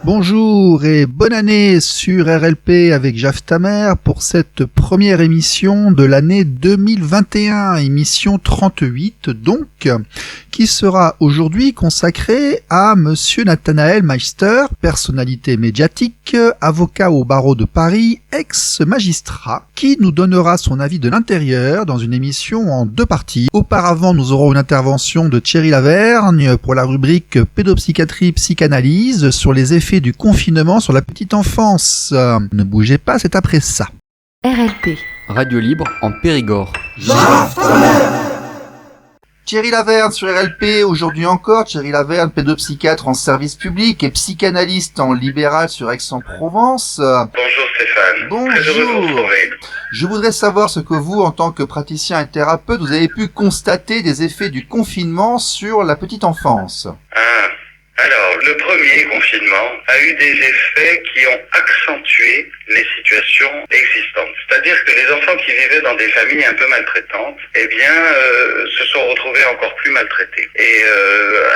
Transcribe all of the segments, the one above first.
Bonjour et bonne année sur RLP avec Jaf Tamer pour cette première émission de l'année 2021, émission 38 donc, qui sera aujourd'hui consacrée à Monsieur Nathanaël Meister, personnalité médiatique, avocat au barreau de Paris, ex-magistrat, qui nous donnera son avis de l'intérieur dans une émission en deux parties. Auparavant, nous aurons une intervention de Thierry Lavergne pour la rubrique pédopsychiatrie psychanalyse sur les effets du confinement sur la petite enfance. Ne bougez pas, c'est après ça. RLP. Radio libre en Périgord. Thierry Lavergne sur RLP, aujourd'hui encore, Thierry Lavergne, pédopsychiatre en service public et psychanalyste en libéral sur Aix-en-Provence. Bonjour Stéphane. Bonjour. Très heureux de vous retrouver. Je voudrais savoir ce que vous, en tant que praticien et thérapeute, vous avez pu constater des effets du confinement sur la petite enfance. Alors, le premier confinement a eu des effets qui ont accentué les situations existantes. C'est-à-dire que les enfants qui vivaient dans des familles un peu maltraitantes, se sont retrouvés encore plus maltraités. Et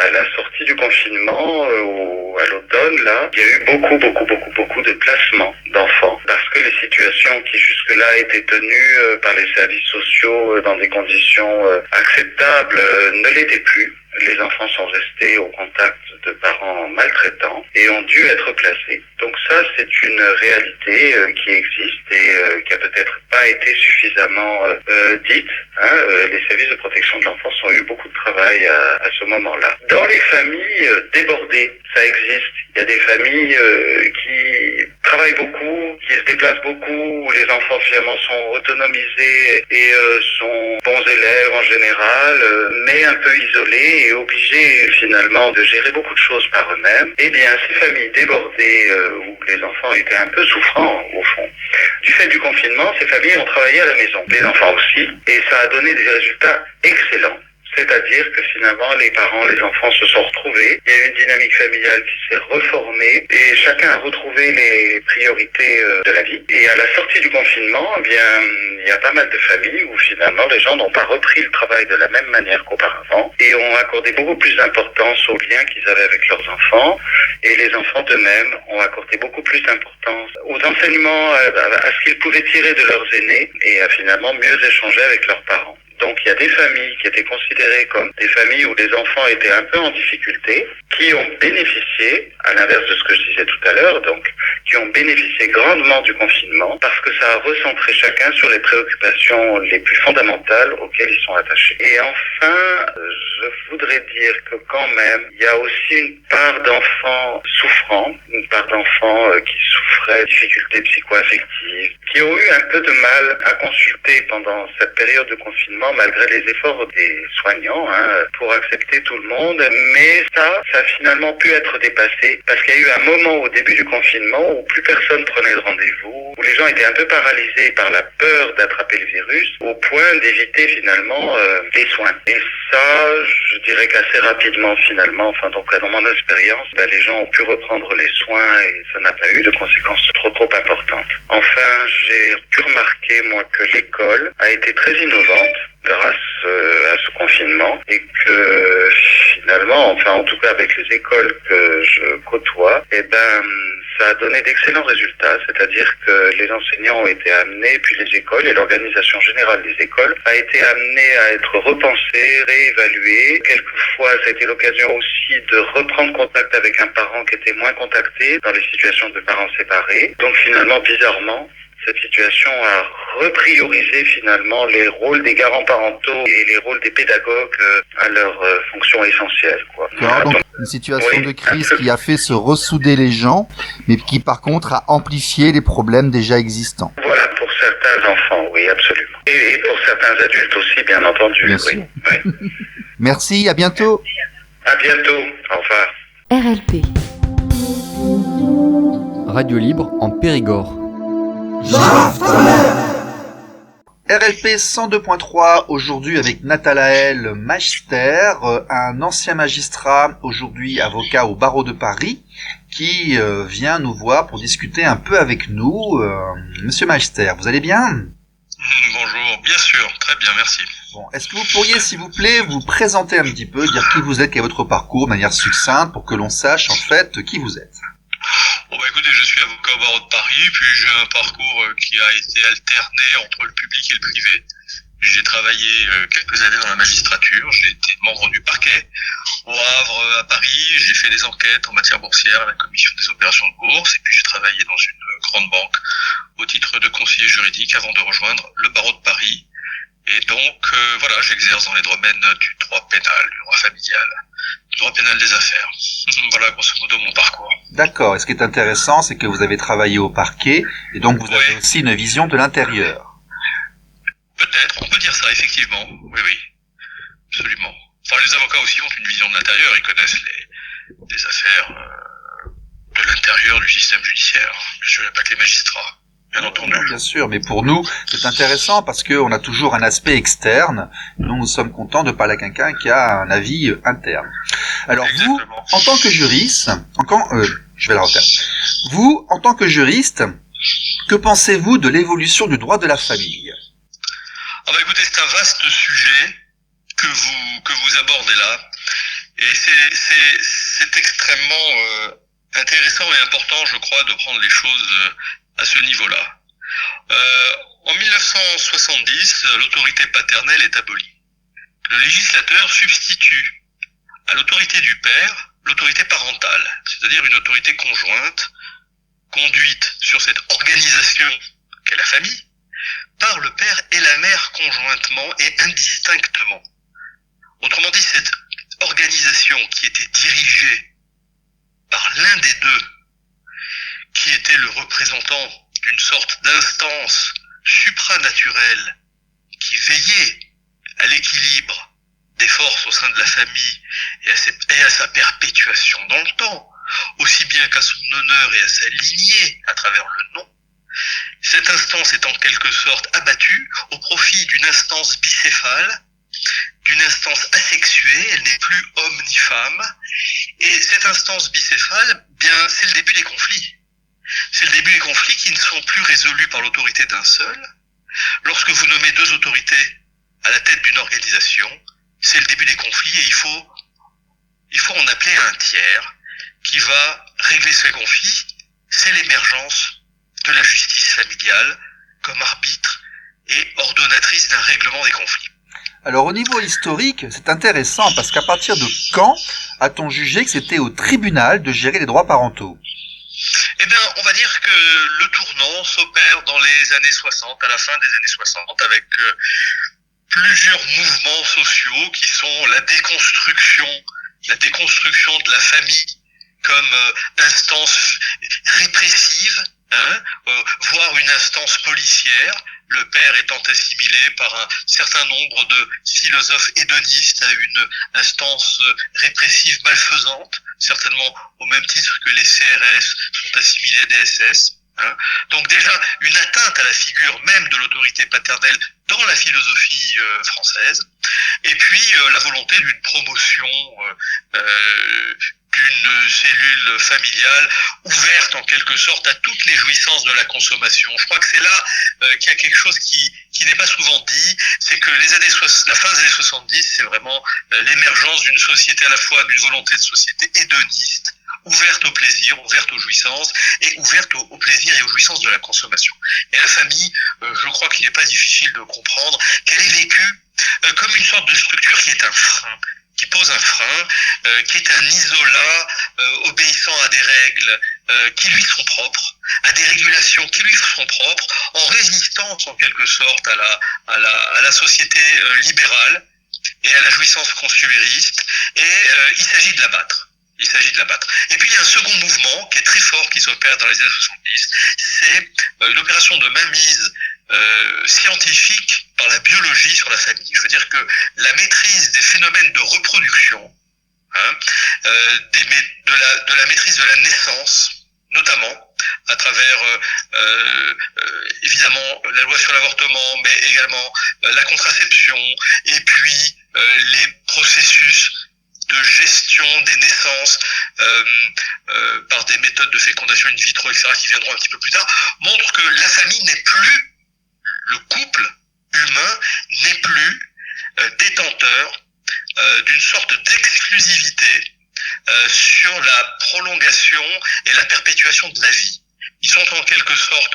à la sortie du confinement, ou à l'automne, là, il y a eu beaucoup de placements d'enfants. Parce que les situations qui jusque-là étaient tenues par les services sociaux dans des conditions acceptables ne l'étaient plus. Les enfants sont restés au contact de parents maltraitants et ont dû être placés. Donc ça, c'est une réalité qui existe et qui a peut-être pas été suffisamment dite. Les services de protection de l'enfance ont eu beaucoup de travail à ce moment-là. Dans les familles débordées, ça existe. Il y a des familles qui travaillent beaucoup, qui se déplacent beaucoup, où les enfants finalement sont autonomisés et sont bons élèves en général, mais un peu isolés et obligés finalement de gérer beaucoup de choses par eux-mêmes. Eh bien, ces familles débordées où les enfants étaient un peu souffrants au fond, du fait du confinement, ces familles ont travaillé à la maison, les enfants aussi, et ça a donné des résultats excellents. C'est-à-dire que finalement, les parents, les enfants se sont retrouvés. Il y a eu une dynamique familiale qui s'est reformée et chacun a retrouvé les priorités de la vie. Et à la sortie du confinement, eh bien, il y a pas mal de familles où finalement les gens n'ont pas repris le travail de la même manière qu'auparavant et ont accordé beaucoup plus d'importance aux liens qu'ils avaient avec leurs enfants. Et les enfants d'eux-mêmes ont accordé beaucoup plus d'importance aux enseignements, à ce qu'ils pouvaient tirer de leurs aînés et à finalement mieux échanger avec leurs parents. Donc il y a des familles qui étaient considérées comme des familles où les enfants étaient un peu en difficulté, qui ont bénéficié, à l'inverse de ce que je disais tout à l'heure, donc qui ont bénéficié grandement du confinement parce que ça a recentré chacun sur les préoccupations les plus fondamentales auxquelles ils sont attachés. Et enfin, je voudrais dire que quand même, il y a aussi une part d'enfants souffrants, une part d'enfants qui souffraient de difficultés psycho-affectives, qui ont eu un peu de mal à consulter pendant cette période de confinement malgré les efforts des soignants pour accepter tout le monde, mais ça a finalement pu être dépassé parce qu'il y a eu un moment au début du confinement où plus personne prenait de rendez-vous, où les gens étaient un peu paralysés par la peur d'attraper le virus au point d'éviter finalement les soins. Et ça, je dirais qu'assez rapidement finalement, donc dans mon expérience, les gens ont pu reprendre les soins et ça n'a pas eu de conséquences trop importantes. Enfin, j'ai pu remarquer moi que l'école a été très innovante grâce à ce confinement et que finalement, en tout cas avec les écoles que je côtoie, ça a donné d'excellents résultats, c'est-à-dire que les enseignants ont été amenés, puis les écoles et l'organisation générale des écoles a été amenée à être repensée, réévaluée. Quelquefois, ça a été l'occasion aussi de reprendre contact avec un parent qui était moins contacté dans les situations de parents séparés. Donc finalement, bizarrement, cette situation a repriorisé finalement les rôles des garants parentaux et les rôles des pédagogues à leur fonction essentielle. Donc, une situation de crise qui a fait se ressouder les gens, mais qui par contre a amplifié les problèmes déjà existants. Voilà, pour certains certains enfants, oui, absolument. Et pour certains adultes aussi, bien entendu. Bien oui. sûr. Oui. Merci, à bientôt. À bientôt. Au revoir. RLP. Radio libre en Périgord. RLP 102.3, aujourd'hui avec Nathanaël Meister, un ancien magistrat, aujourd'hui avocat au barreau de Paris, qui vient nous voir pour discuter un peu avec nous. Monsieur Meister, vous allez bien ? Bonjour, bien sûr, très bien, merci. Bon, est-ce que vous pourriez, s'il vous plaît, vous présenter un petit peu, dire qui vous êtes, quel est votre parcours, de manière succincte, pour que l'on sache en fait qui vous êtes ? Bon bah écoutez, je suis avocat au barreau de Paris, puis j'ai un parcours qui a été alterné entre le public et le privé. J'ai travaillé quelques années dans la magistrature, j'ai été membre du parquet au Havre, à Paris, j'ai fait des enquêtes en matière boursière à la commission des opérations de bourse, et puis j'ai travaillé dans une grande banque au titre de conseiller juridique avant de rejoindre le barreau de Paris. Et donc, voilà, j'exerce dans les domaines du droit pénal, du droit familial, du droit pénal des affaires. Voilà, grosso modo, mon parcours. D'accord, et ce qui est intéressant, c'est que vous avez travaillé au parquet, et donc vous avez aussi une vision de l'intérieur. Peut-être, on peut dire ça, effectivement. Oui, oui, absolument. Enfin, les avocats aussi ont une vision de l'intérieur, ils connaissent les affaires de l'intérieur du système judiciaire. Bien sûr, il n'y a pas que les magistrats. Bien entendu. Bien sûr, mais pour nous, c'est intéressant parce qu'on a toujours un aspect externe. Nous sommes contents de parler à quelqu'un qui a un avis interne. Alors Exactement. vous, en tant que juriste, je vais la refaire. Vous, en tant que juriste, que pensez-vous de l'évolution du droit de la famille ? Ah bah écoutez, c'est un vaste sujet que vous abordez là. Et c'est extrêmement intéressant et important, je crois, de prendre les choses à ce niveau-là. En 1970, l'autorité paternelle est abolie. Le législateur substitue à l'autorité du père l'autorité parentale, c'est-à-dire une autorité conjointe, conduite sur cette organisation qu'est la famille, par le père et la mère conjointement et indistinctement. Autrement dit, cette organisation qui était dirigée par l'un des deux, qui était le représentant d'une sorte d'instance supranaturelle qui veillait à l'équilibre des forces au sein de la famille et à sa perpétuation dans le temps, aussi bien qu'à son honneur et à sa lignée à travers le nom. Cette instance est en quelque sorte abattue au profit d'une instance bicéphale, d'une instance asexuée, elle n'est plus homme ni femme, et cette instance bicéphale, bien, c'est le début des conflits. C'est le début des conflits qui ne sont plus résolus par l'autorité d'un seul. Lorsque vous nommez deux autorités à la tête d'une organisation, c'est le début des conflits et il faut en appeler un tiers qui va régler ces conflits. C'est l'émergence de la justice familiale comme arbitre et ordonnatrice d'un règlement des conflits. Alors au niveau historique, c'est intéressant parce qu'à partir de quand a-t-on jugé que c'était au tribunal de gérer les droits parentaux ? Eh bien, on va dire que le tournant s'opère dans les années 60, à la fin des années 60, avec plusieurs mouvements sociaux qui sont la déconstruction de la famille comme instance répressive, voire une instance policière, le père étant assimilé par un certain nombre de philosophes hédonistes à une instance répressive malfaisante, certainement au même titre que les CRS sont assimilés à des SS. Donc déjà, une atteinte à la figure même de l'autorité paternelle dans la philosophie française, et puis la volonté d'une promotion d'une cellule familiale ouverte en quelque sorte à toutes les jouissances de la consommation. Je crois que c'est là qu'il y a quelque chose qui n'est pas souvent dit, c'est que la fin des années 70, c'est vraiment l'émergence d'une société, à la fois d'une volonté de société hédoniste, ouverte au plaisir, ouverte aux jouissances, et ouverte au plaisir et aux jouissances de la consommation. Et la famille, je crois qu'il n'est pas difficile de comprendre qu'elle est vécue comme une sorte de structure qui est un frein, qui pose un frein, qui est un isolat obéissant à des règles qui lui sont propres, à des régulations qui lui sont propres, en résistance en quelque sorte à la société libérale et à la jouissance consumériste, et il s'agit de l'abattre. Et puis il y a un second mouvement qui est très fort, qui s'opère dans les années 70, c'est l'opération de mainmise scientifique par la biologie sur la famille. Je veux dire que la maîtrise des phénomènes de reproduction, de la maîtrise de la naissance, notamment à travers évidemment la loi sur l'avortement, mais également la contraception, et puis les processus de gestion des naissances par des méthodes de fécondation in vitro, etc., qui viendront un petit peu plus tard, montrent que la famille n'est plus, le couple humain n'est plus détenteur d'une sorte d'exclusivité sur la prolongation et la perpétuation de la vie. Ils sont en quelque sorte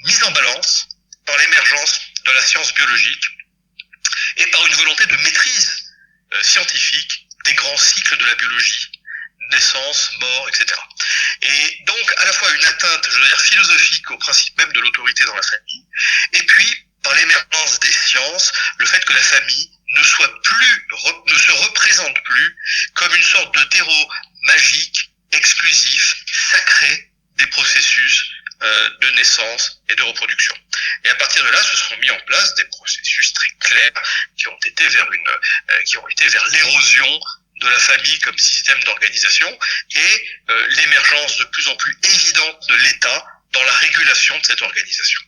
mis en balance par l'émergence de la science biologique et par une volonté de maîtrise scientifique des grands cycles de la biologie, naissance, mort, etc. Et donc à la fois une atteinte, je veux dire, philosophique au principe même de l'autorité dans la famille, et puis par l'émergence des sciences, le fait que la famille ne se représente plus comme une sorte de terreau magique, exclusif, sacré des processus de naissance et de reproduction. Et à partir de là, se sont mis en place des processus très clairs qui ont été vers l'érosion de la famille comme système d'organisation et l'émergence de plus en plus évidente de l'État dans la régulation de cette organisation.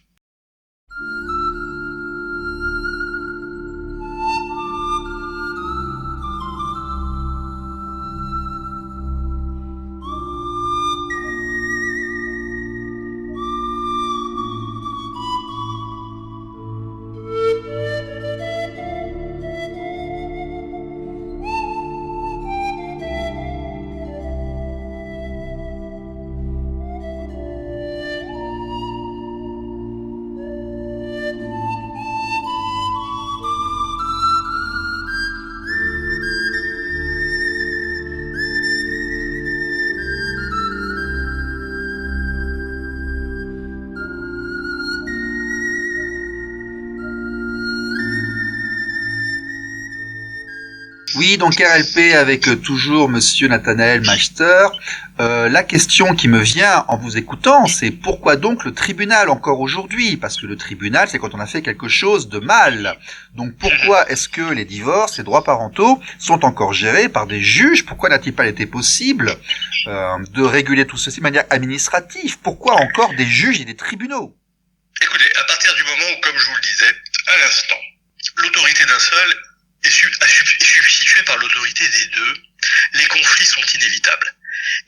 Oui, donc RLP avec toujours Monsieur Nathanaël Meister. La question qui me vient en vous écoutant, c'est pourquoi donc le tribunal encore aujourd'hui? Parce que le tribunal, c'est quand on a fait quelque chose de mal. Donc pourquoi est-ce que les divorces, les droits parentaux sont encore gérés par des juges? Pourquoi n'a-t-il pas été possible de réguler tout ceci de manière administrative? Pourquoi encore des juges et des tribunaux? Écoutez, à partir du moment où, comme je vous le disais à l'instant, l'autorité d'un seul est substituée par l'autorité des deux, les conflits sont inévitables.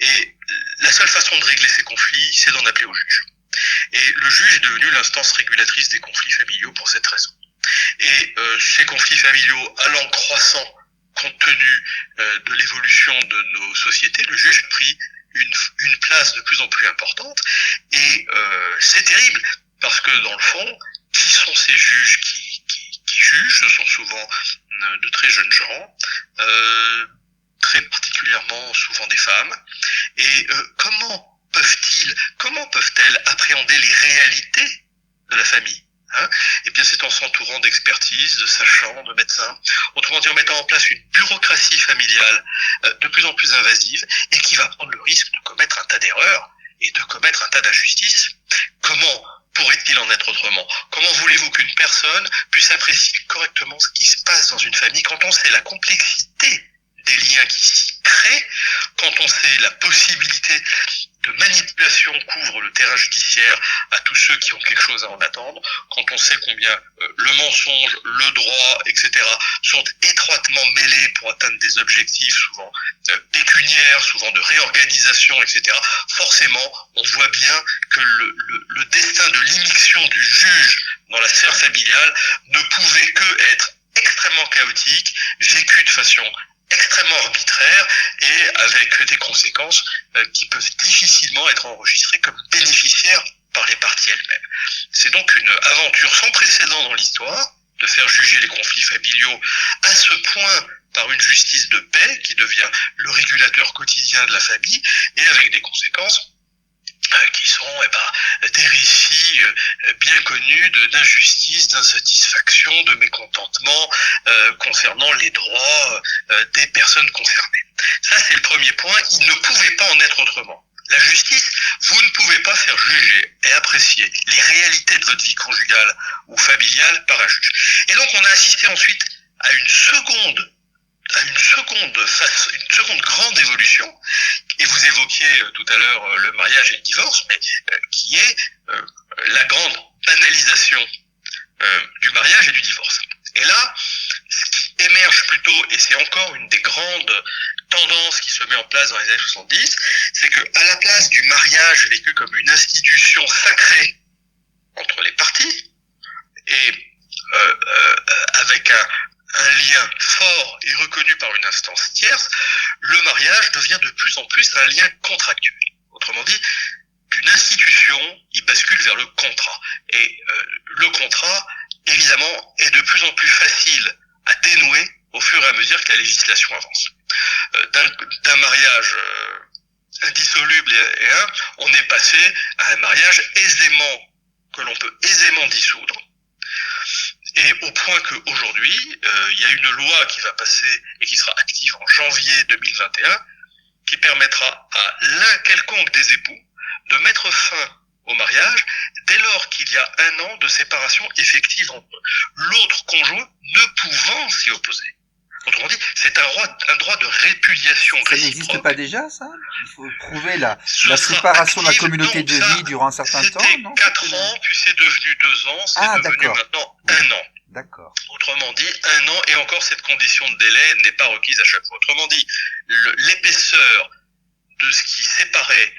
Et la seule façon de régler ces conflits, c'est d'en appeler au juge. Et le juge est devenu l'instance régulatrice des conflits familiaux pour cette raison. Et ces conflits familiaux allant croissant compte tenu de l'évolution de nos sociétés, le juge a pris une place de plus en plus importante. Et c'est terrible, parce que dans le fond, qui sont ces juges qui jugent? Ce sont souvent de très jeunes gens, très particulièrement souvent des femmes. Et comment peuvent-elles appréhender les réalités de la famille? Eh bien, c'est en s'entourant d'expertise, de sachants, de médecins, autrement dit en mettant en place une bureaucratie familiale de plus en plus invasive et qui va prendre le risque de commettre un tas d'erreurs et de commettre un tas d'injustices. Comment pourrait-il en être autrement? Comment voulez-vous qu'une personne puisse apprécier correctement ce qui se passe dans une famille quand on sait la complexité des liens qui s'y créent, quand on sait la possibilité de manipulation couvre le terrain judiciaire à tous ceux qui ont quelque chose à en attendre, quand on sait combien le mensonge, le droit, etc. sont étroitement mêlés pour atteindre des objectifs souvent pécuniaires, souvent de réorganisation, etc. Forcément, on voit bien que le destin de l'immixtion du juge dans la sphère familiale ne pouvait que être extrêmement chaotique, vécu de façon extrêmement arbitraire et avec des conséquences qui peuvent difficilement être enregistrées comme bénéficiaires par les parties elles-mêmes. C'est donc une aventure sans précédent dans l'histoire de faire juger les conflits familiaux à ce point par une justice de paix qui devient le régulateur quotidien de la famille et avec des conséquences qui sont des récits bien connus d'injustice, d'insatisfaction, de mécontentement concernant les droits des personnes concernées. Ça, c'est le premier point. Il ne pouvait pas en être autrement. la justice, vous ne pouvez pas faire juger et apprécier les réalités de votre vie conjugale ou familiale par un juge. Et donc on a assisté ensuite à une seconde grande évolution, et vous évoquiez tout à l'heure le mariage et le divorce, mais qui est la grande banalisation du mariage et du divorce. Et là, ce qui émerge plutôt, et c'est encore une des grandes tendances qui se met en place dans les années 70, c'est que à la place du mariage vécu comme une institution sacrée entre les parties, et avec un lien fort et reconnu par une instance tierce, le mariage devient de plus en plus un lien contractuel. Autrement dit, d'une institution, il bascule vers le contrat. Et le contrat, évidemment, est de plus en plus facile à dénouer au fur et à mesure que la législation avance. D'un mariage indissoluble on est passé à un mariage que l'on peut aisément dissoudre. Et au point qu'aujourd'hui, il y a une loi qui va passer et qui sera active en janvier 2021, qui permettra à l'un quelconque des époux de mettre fin au mariage dès lors qu'il y a 1 an de séparation effective entre eux, l'autre conjoint ne pouvant s'y opposer. Autrement dit, c'est un droit de répudiation Ça réciproque. n'existe pas déjà, ça? Il faut prouver la séparation de la communauté de vie durant un certain temps, non? C'était 4 ans, puis c'est devenu 2 ans, c'est devenu maintenant 1 an. D'accord. Autrement dit, 1 an, et encore cette condition de délai n'est pas requise à chaque fois. Autrement dit, l'épaisseur de ce qui séparait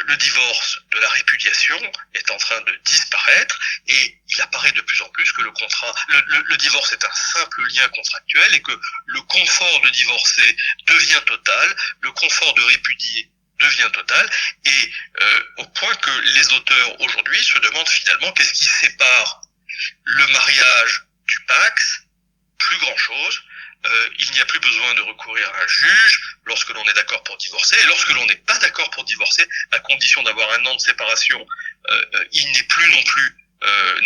le divorce de la répudiation est en train de disparaître, et il apparaît de plus en plus que le divorce est un simple lien contractuel, et que le confort de divorcer devient total, le confort de répudier devient total, et au point que les auteurs aujourd'hui se demandent finalement qu'est-ce qui sépare le mariage du Pacs. Plus grand chose. Il n'y a plus besoin de recourir à un juge lorsque l'on est d'accord pour divorcer, et lorsque l'on n'est pas d'accord pour divorcer, à condition d'avoir 1 an de séparation, il n'est plus non plus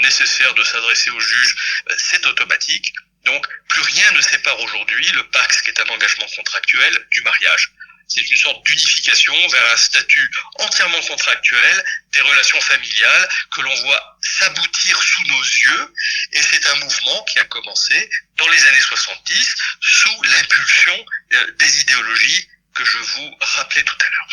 nécessaire de s'adresser au juge, c'est automatique. Donc plus rien ne sépare aujourd'hui le Pacs, qui est un engagement contractuel, du mariage. C'est une sorte d'unification vers un statut entièrement contractuel des relations familiales que l'on voit s'aboutir sous nos yeux, et c'est un mouvement qui a commencé dans les années 70 sous l'impulsion des idéologies que je vous rappelais tout à l'heure.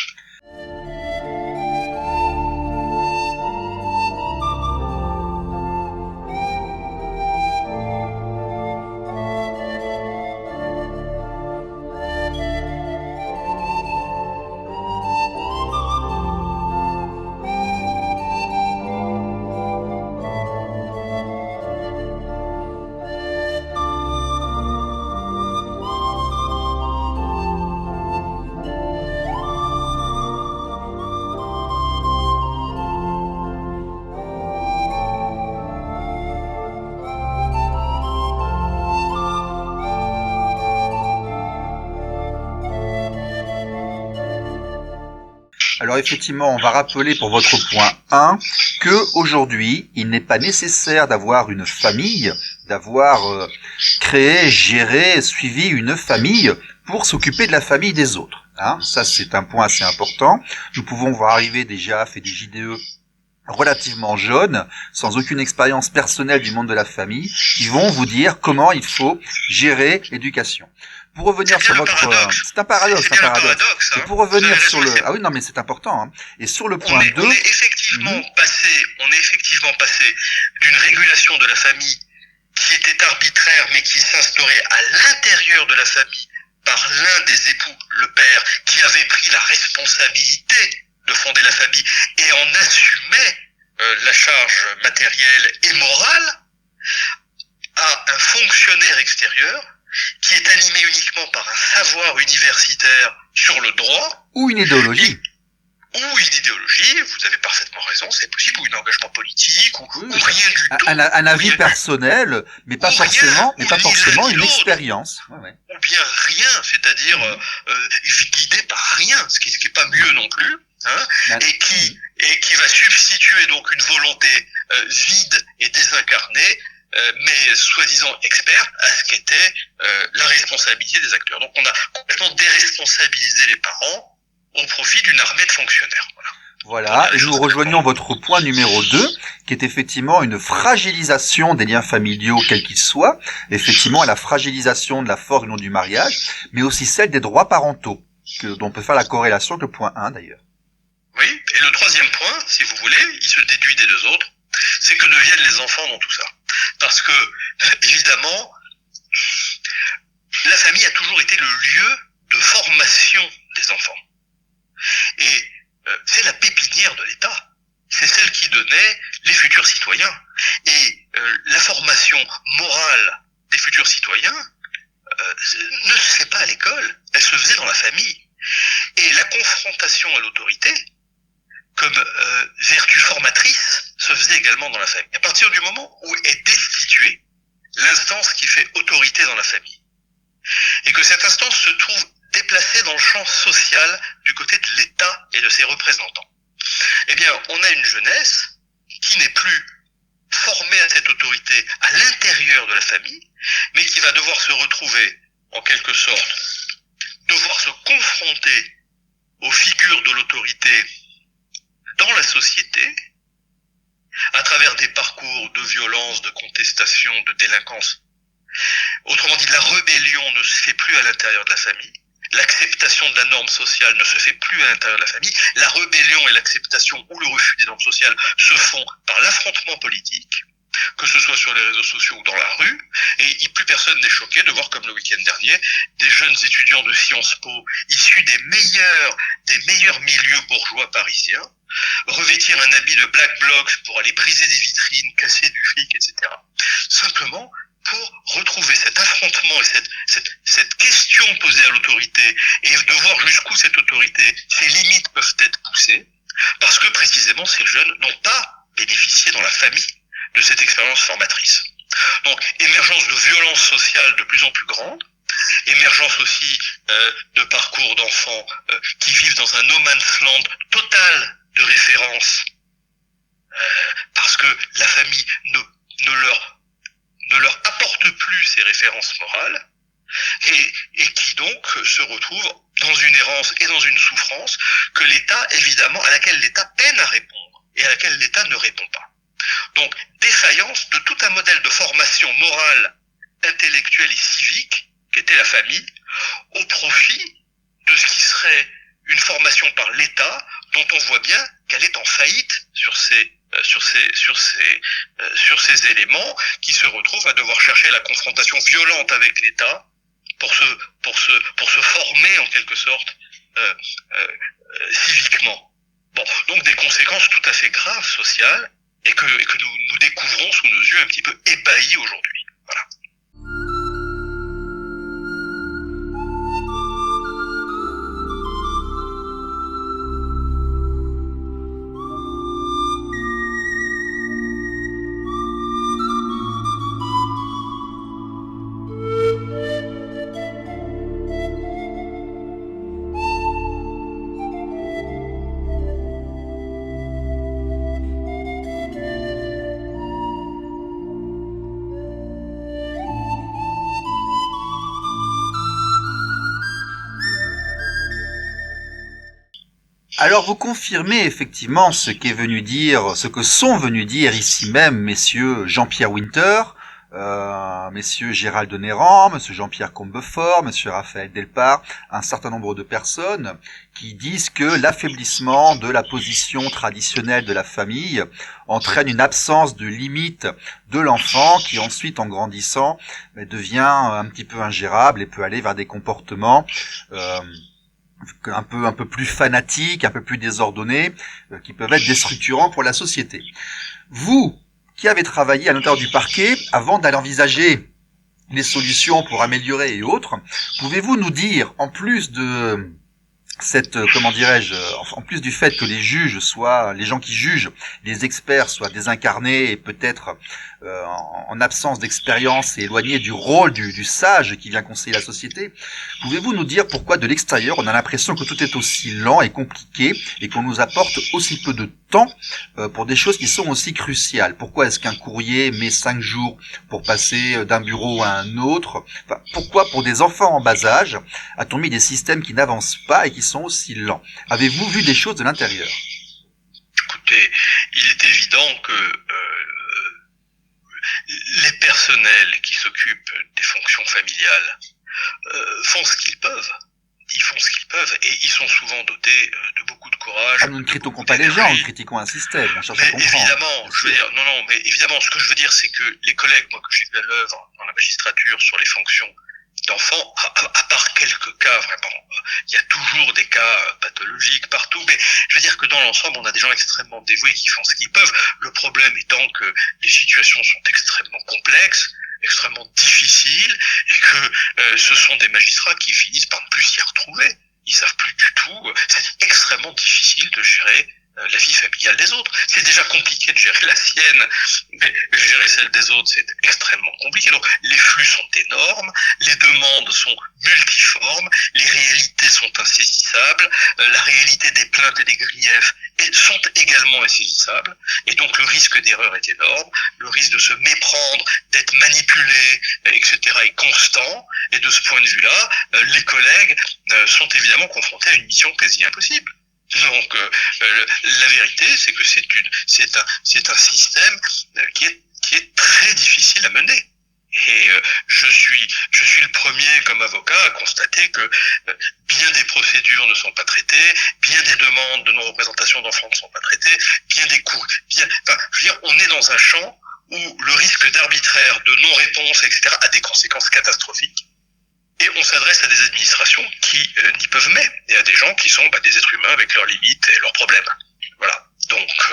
Alors effectivement, on va rappeler pour votre point 1 que aujourd'hui, il n'est pas nécessaire d'avoir une famille, d'avoir créé, géré, suivi une famille pour s'occuper de la famille des autres. Hein, ça, c'est un point assez important. Nous pouvons voir arriver des JAF et des JDE relativement jeunes, sans aucune expérience personnelle du monde de la famille, qui vont vous dire comment il faut gérer l'éducation. Pour revenir sur votre... C'est un paradoxe, c'est un paradoxe. Et pour revenir sur le... Ah oui, non, mais c'est important. Hein. Et sur le point 2... On est effectivement passé d'une régulation de la famille qui était arbitraire, mais qui s'instaurait à l'intérieur de la famille par l'un des époux, le père, qui avait pris la responsabilité de fonder la famille et en assumait la charge matérielle et morale, à un fonctionnaire extérieur qui est animé uniquement par un savoir universitaire sur le droit. Ou une idéologie. Ou une idéologie, vous avez parfaitement raison, c'est possible, ou un engagement politique, ou rien du tout. Un avis personnel, mais pas forcément une expérience. Ouais. Ou bien rien, c'est-à-dire guidé par rien, ce qui est pas mieux non plus, hein, et qui va substituer donc une volonté vide et désincarnée, mais soi-disant experte, à ce qu'était la responsabilité des acteurs. Donc on a complètement déresponsabilisé les parents au profit d'une armée de fonctionnaires. Voilà, et nous rejoignons votre point numéro 2, qui est effectivement une fragilisation des liens familiaux, quels qu'ils soient, effectivement la fragilisation de la force du nom du mariage, mais aussi celle des droits parentaux, dont on peut faire la corrélation avec le point 1 d'ailleurs. Oui, et le troisième point, si vous voulez, il se déduit des deux autres, c'est que deviennent les enfants dans tout ça. Parce que, évidemment, la famille a toujours été le lieu de formation des enfants. Et c'est la pépinière de l'État. C'est celle qui donnait les futurs citoyens. Et la formation morale des futurs citoyens ne se fait pas à l'école, elle se faisait dans la famille. Et la confrontation à l'autorité, comme vertu formatrice, se faisait également dans la famille. À partir du moment où est destituée l'instance qui fait autorité dans la famille, et que cette instance se trouve déplacée dans le champ social du côté de l'État et de ses représentants, eh bien, on a une jeunesse qui n'est plus formée à cette autorité à l'intérieur de la famille, mais qui va devoir se retrouver, en quelque sorte, devoir se confronter aux figures de l'autorité dans la société, à travers des parcours de violence, de contestation, de délinquance. Autrement dit, la rébellion ne se fait plus à l'intérieur de la famille. L'acceptation de la norme sociale ne se fait plus à l'intérieur de la famille. La rébellion et l'acceptation ou le refus des normes sociales se font par l'affrontement politique, que ce soit sur les réseaux sociaux ou dans la rue, et plus personne n'est choqué de voir, comme le week-end dernier, des jeunes étudiants de Sciences Po, issus des meilleurs milieux bourgeois parisiens, revêtir un habit de Black Blocs pour aller briser des vitrines, casser du fric, etc. Simplement pour retrouver cet affrontement et cette question posée à l'autorité, et de voir jusqu'où cette autorité, ses limites peuvent être poussées, parce que précisément ces jeunes n'ont pas bénéficié dans la famille de cette expérience formatrice. Donc, émergence de violences sociales de plus en plus grandes, émergence aussi de parcours d'enfants qui vivent dans un no man's land total de référence, parce que la famille ne leur apporte plus ces références morales, et qui donc se retrouvent dans une errance et dans une souffrance que l'État, évidemment, à laquelle l'État peine à répondre, et à laquelle l'État ne répond pas. Donc, défaillance de tout un modèle de formation morale, intellectuelle et civique, qu'était la famille, au profit de ce qui serait une formation par l'État, dont on voit bien qu'elle est en faillite sur ces éléments, qui se retrouvent à devoir chercher la confrontation violente avec l'État pour se former en quelque sorte civiquement. Bon, donc des conséquences tout à fait graves sociales, et que nous découvrons sous nos yeux un petit peu ébahis aujourd'hui. Voilà. Alors vous confirmez effectivement ce que sont venus dire ici même messieurs Jean-Pierre Winter, messieurs Gérald de Néran, monsieur Jean-Pierre Combefort, monsieur Raphaël Delpar, un certain nombre de personnes qui disent que l'affaiblissement de la position traditionnelle de la famille entraîne une absence de limite de l'enfant qui ensuite, en grandissant, devient un petit peu ingérable et peut aller vers des comportements un peu plus fanatiques, un peu plus désordonnés, qui peuvent être déstructurants pour la société. Vous, qui avez travaillé à l'intérieur du parquet, avant d'aller envisager les solutions pour améliorer et autres, pouvez-vous nous dire, en plus de en plus du fait que les gens qui jugent, les experts soient désincarnés et peut-être en absence d'expérience et éloignés du rôle du sage qui vient conseiller la société, pouvez-vous nous dire pourquoi de l'extérieur on a l'impression que tout est aussi lent et compliqué et qu'on nous apporte aussi peu de temps pour des choses qui sont aussi cruciales? Pourquoi est-ce qu'un courrier met 5 jours pour passer d'un bureau à un autre? Pourquoi pour des enfants en bas âge a-t-on mis des systèmes qui n'avancent pas et qui qui sont aussi lents. Avez-vous vu des choses de l'intérieur? Écoutez, il est évident que les personnels qui s'occupent des fonctions familiales font ce qu'ils peuvent. Ils font ce qu'ils peuvent et ils sont souvent dotés de beaucoup de courage. Nous ne critiquons pas les gens, nous critiquons un système, on cherche à comprendre. Évidemment, je veux dire, mais évidemment, ce que je veux dire, c'est que les collègues, moi, que j'ai vu à l'œuvre dans la magistrature sur les fonctions d'enfants, à part quelques cas, vraiment, il y a toujours des cas pathologiques partout, mais je veux dire que dans l'ensemble, on a des gens extrêmement dévoués qui font ce qu'ils peuvent. Le problème étant que les situations sont extrêmement complexes, extrêmement difficiles, et que ce sont des magistrats qui finissent par ne plus s'y retrouver. Ils savent plus du tout. C'est extrêmement difficile de gérer la vie familiale des autres. C'est déjà compliqué de gérer la sienne, mais gérer celle des autres, c'est extrêmement compliqué. Donc, les flux sont énormes, les demandes sont multiformes, les réalités sont insaisissables, la réalité des plaintes et des griefs sont également insaisissables, et donc le risque d'erreur est énorme, le risque de se méprendre, d'être manipulé, etc. est constant, et de ce point de vue-là, les collègues sont évidemment confrontés à une mission quasi impossible. Donc la vérité, c'est que c'est un système qui est très difficile à mener. Et je suis le premier comme avocat à constater que bien des procédures ne sont pas traitées, bien des demandes de non-représentation d'enfants ne sont pas traitées, bien des cours, je veux dire, on est dans un champ où le risque d'arbitraire, de non-réponse, etc. a des conséquences catastrophiques. Et on s'adresse à des administrations qui n'y peuvent mais, et à des gens qui sont des êtres humains avec leurs limites et leurs problèmes. Voilà. Donc,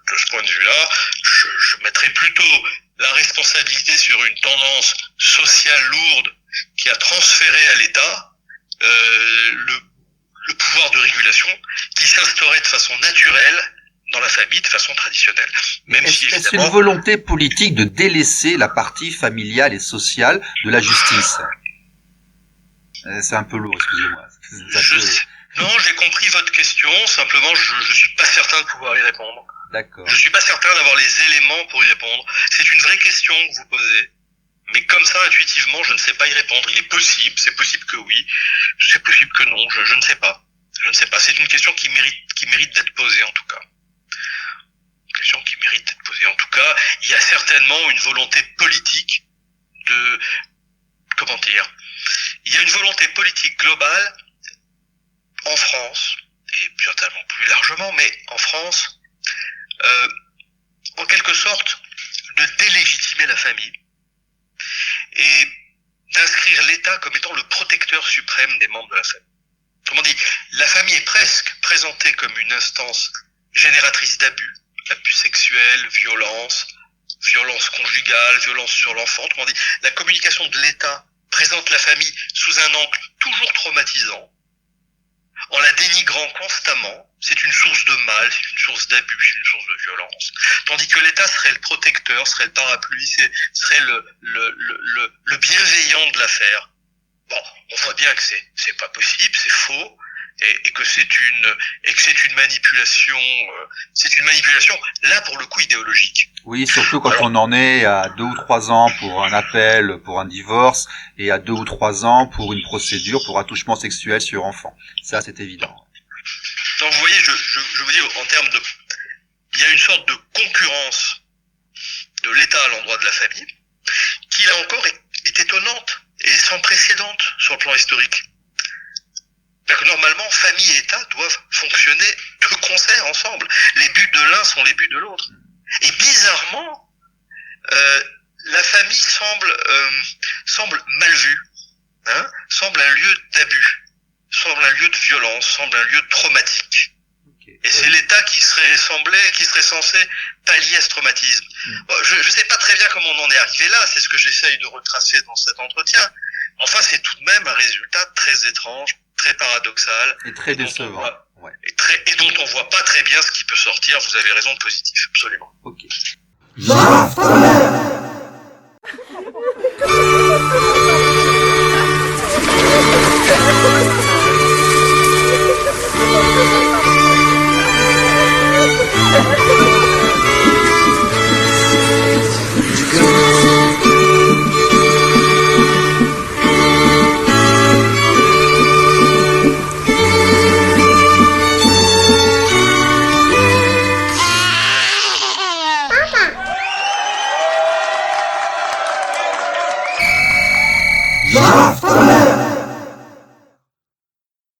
de ce point de vue-là, je mettrais plutôt la responsabilité sur une tendance sociale lourde qui a transféré à l'État le pouvoir de régulation qui s'instaurait de façon naturelle dans la famille, de façon traditionnelle. Même si évidemment... Est-ce une volonté politique de délaisser la partie familiale et sociale de la justice? C'est un peu lourd, excusez-moi. Non, j'ai compris votre question, simplement je suis pas certain de pouvoir y répondre. D'accord. Je suis pas certain d'avoir les éléments pour y répondre. C'est une vraie question que vous posez, mais comme ça, intuitivement, je ne sais pas y répondre. Il est possible, c'est possible que oui, c'est possible que non, je ne sais pas. Je ne sais pas, c'est une question qui mérite d'être posée en tout cas. Une question qui mérite d'être posée en tout cas. Il y a certainement une volonté politique de... Comment dire ? Il y a une volonté politique globale en France, et certainement plus largement, mais en France, en quelque sorte, de délégitimer la famille et d'inscrire l'État comme étant le protecteur suprême des membres de la famille. Autrement dit, la famille est presque présentée comme une instance génératrice d'abus sexuels, violence conjugale, violence sur l'enfant. Autrement dit, la communication de l'État présente la famille sous un angle toujours traumatisant, en la dénigrant constamment. C'est une source de mal, c'est une source d'abus, c'est une source de violence. Tandis que l'État serait le protecteur, serait le parapluie, serait le bienveillant de l'affaire. Bon, on voit bien que c'est pas possible, c'est faux, et que c'est une manipulation, là pour le coup idéologique. Oui, surtout quand on en est à 2 ou 3 ans pour un appel, pour un divorce, et à 2 ou 3 ans pour une procédure pour attouchement sexuel sur enfant. Ça, c'est évident. Donc vous voyez, je veux dire, en termes de... Il y a une sorte de concurrence de l'État à l'endroit de la famille, qui là encore est étonnante et sans précédente sur le plan historique. C'est-à-dire que normalement, famille et État doivent fonctionner de concert ensemble. Les buts de l'un sont les buts de l'autre. Et bizarrement, la famille semble mal vue, semble un lieu d'abus, semble un lieu de violence, semble un lieu traumatique. Okay. Et c'est l'État qui serait censé pallier à ce traumatisme. Bon, je sais pas très bien comment on en est arrivé là, c'est ce que j'essaye de retracer dans cet entretien. Enfin, c'est tout de même un résultat très étrange, très paradoxal. Et très décevant. Et dont on voit pas très bien ce qui peut sortir, vous avez raison, de positif, absolument. Ok.